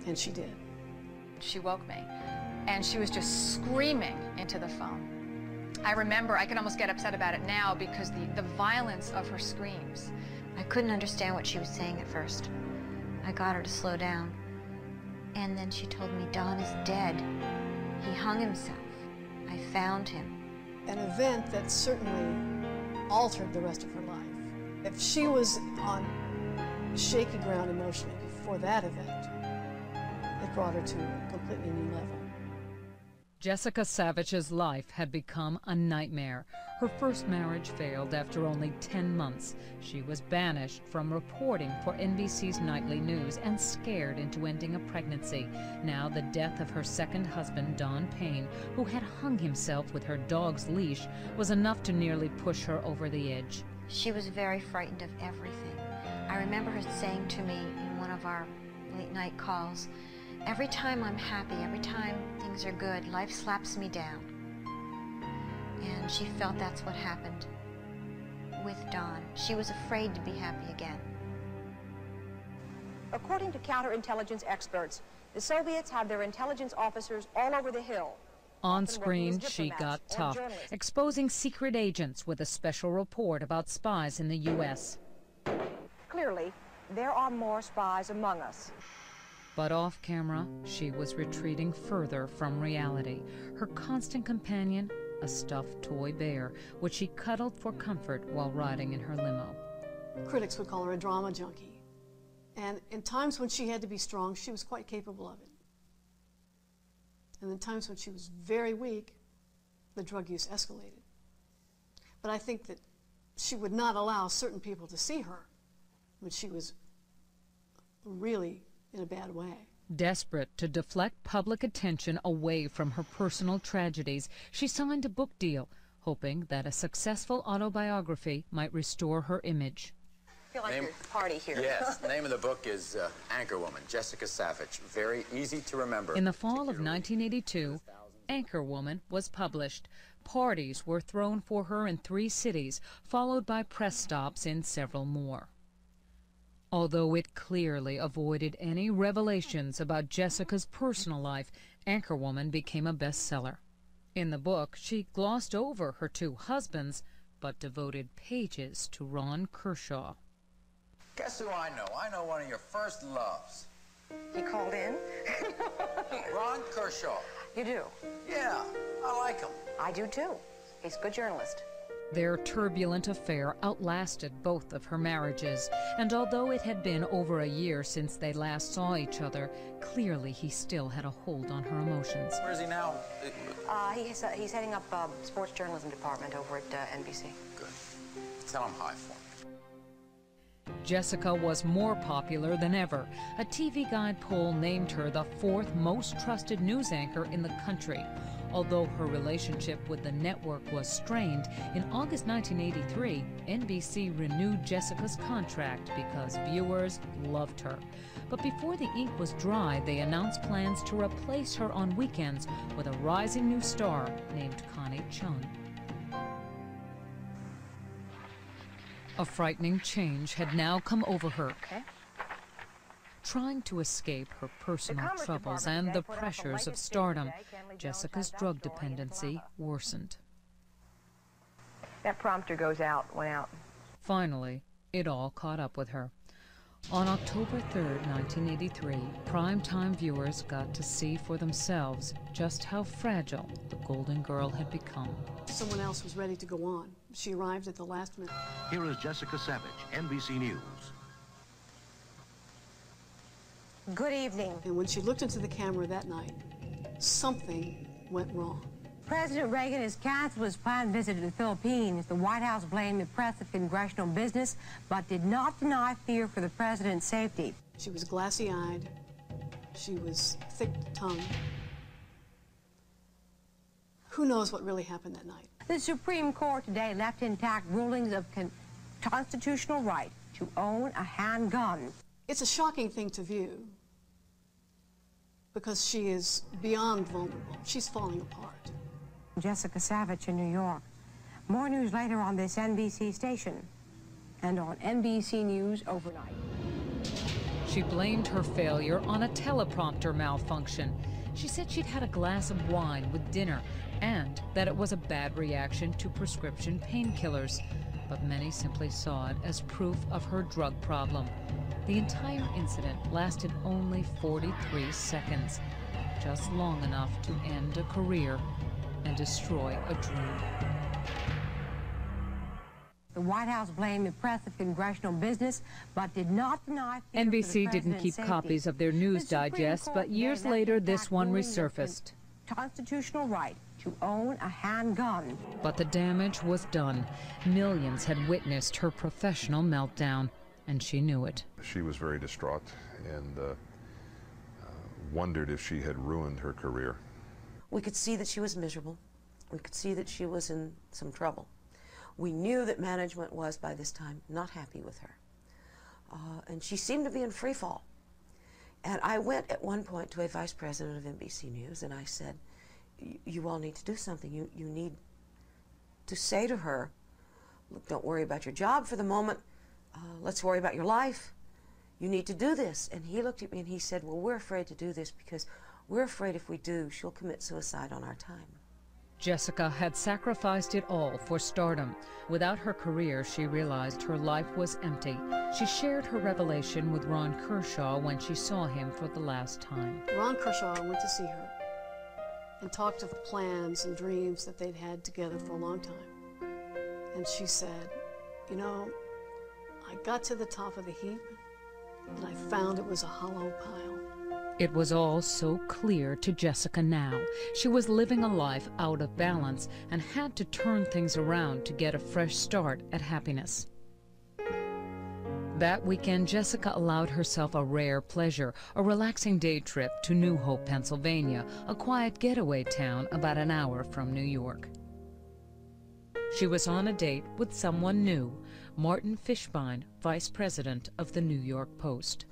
And she did. She woke me, and she was just screaming into the phone. I remember, I can almost get upset about it now because the violence of her screams. I couldn't understand what she was saying at first. I got her to slow down. And then she told me, Don is dead. He hung himself. I found him. An event that certainly altered the rest of her life. If she was on shaky ground emotionally before that event, it brought her to a completely new level. Jessica Savitch's life had become a nightmare. Her first marriage failed after only 10 months. She was banished from reporting for NBC's nightly news and scared into ending a pregnancy. Now the death of her second husband, Don Payne, who had hung himself with her dog's leash, was enough to nearly push her over the edge. She was very frightened of everything. I remember her saying to me in one of our late-night calls, every time I'm happy, every time things are good, life slaps me down. And she felt that's what happened with Don. She was afraid to be happy again. According to counterintelligence experts, the Soviets have their intelligence officers all over the Hill. On screen, she got tough, exposing secret agents with a special report about spies in the U.S. Clearly, there are more spies among us. But off camera, she was retreating further from reality. Her constant companion, a stuffed toy bear, which she cuddled for comfort while riding in her limo. Critics would call her a drama junkie. And in times when she had to be strong, she was quite capable of it. And in times when she was very weak, the drug use escalated. But I think that she would not allow certain people to see her when she was really in a bad way. Desperate to deflect public attention away from her personal tragedies, she signed a book deal, hoping that a successful autobiography might restore her image. I feel like your party here. Yes, the name of the book is Anchorwoman, Jessica Savitch. Very easy to remember. In the fall of 1982, Anchorwoman was published. Parties were thrown for her in 3 cities, followed by press stops in several more. Although it clearly avoided any revelations about Jessica's personal life, Anchorwoman became a bestseller. In the book, she glossed over her 2 husbands, but devoted pages to Ron Kershaw. Guess who I know? I know one of your first loves. He called in? Ron Kershaw. You do? Yeah, I like him. I do too. He's a good journalist. Their turbulent affair outlasted both of her marriages, and although it had been over a year since they last saw each other, clearly he still had a hold on her emotions. Where is he now? He's heading up sports journalism department over at NBC. Good. Tell him hi for me. Jessica was more popular than ever. A TV Guide poll named her the 4th most trusted news anchor in the country. Although her relationship with the network was strained, in August 1983, NBC renewed Jessica's contract because viewers loved her. But before the ink was dry, they announced plans to replace her on weekends with a rising new star named Connie Chung. A frightening change had now come over her. Okay. Trying to escape her personal troubles and the pressures of stardom, Jessica's drug dependency worsened. That prompter went out. Finally, it all caught up with her. On October 3rd, 1983, primetime viewers got to see for themselves just how fragile the Golden Girl had become. Someone else was ready to go on. She arrived at the last minute. Here is Jessica Savitch, NBC News. Good evening. And when she looked into the camera that night, something went wrong. President Reagan has canceled his planned visit to the Philippines. The White House blamed the press of congressional business, but did not deny fear for the president's safety. She was glassy-eyed. She was thick-tongued. Who knows what really happened that night? The Supreme Court today left intact rulings of constitutional right to own a handgun. It's a shocking thing to view because she is beyond vulnerable. She's falling apart. Jessica Savitch in New York. More news later on this NBC station and on NBC News overnight. She blamed her failure on a teleprompter malfunction. She said she'd had a glass of wine with dinner and that it was a bad reaction to prescription painkillers. But many simply saw it as proof of her drug problem. The entire incident lasted only 43 seconds, just long enough to end a career and destroy a dream. The White House blamed the press of congressional business, but did not deny fear NBC for the didn't keep president's copies safety. of their news The Supreme digests, Court but years today later, left this back one ruling the resurfaced. Constitutional right to own a handgun. But the damage was done. Millions had witnessed her professional meltdown, and she knew it. She was very distraught and wondered if she had ruined her career. We could see that she was miserable. We could see that she was in some trouble. We knew that management was, by this time, not happy with her. And she seemed to be in free fall. And I went at one point to a vice president of NBC News and I said, you all need to do something. You need to say to her, look, don't worry about your job for the moment. Let's worry about your life. You need to do this. And he looked at me and he said, well, we're afraid to do this because we're afraid if we do, she'll commit suicide on our time. Jessica had sacrificed it all for stardom. Without her career, she realized her life was empty. She shared her revelation with Ron Kershaw when she saw him for the last time. Ron Kershaw went to see her and talked of plans and dreams that they'd had together for a long time. And she said, you know, I got to the top of the heap and I found it was a hollow pile. It was all so clear to Jessica now. She was living a life out of balance and had to turn things around to get a fresh start at happiness. That weekend, Jessica allowed herself a rare pleasure, a relaxing day trip to New Hope, Pennsylvania, a quiet getaway town about an hour from New York. She was on a date with someone new, Martin Fishbein, vice president of the New York Post.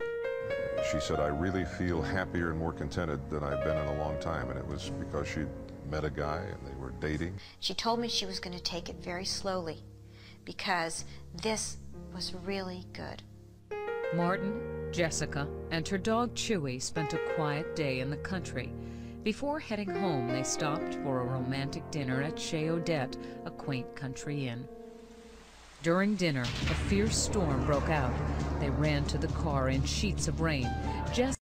She said, I really feel happier and more contented than I've been in a long time, and it was because she'd met a guy and they were dating. She told me she was going to take it very slowly because this was really good. Martin, Jessica, and her dog Chewy spent a quiet day in the country. Before heading home, they stopped for a romantic dinner at Chez Odette, a quaint country inn. During dinner, a fierce storm broke out. They ran to the car in sheets of rain.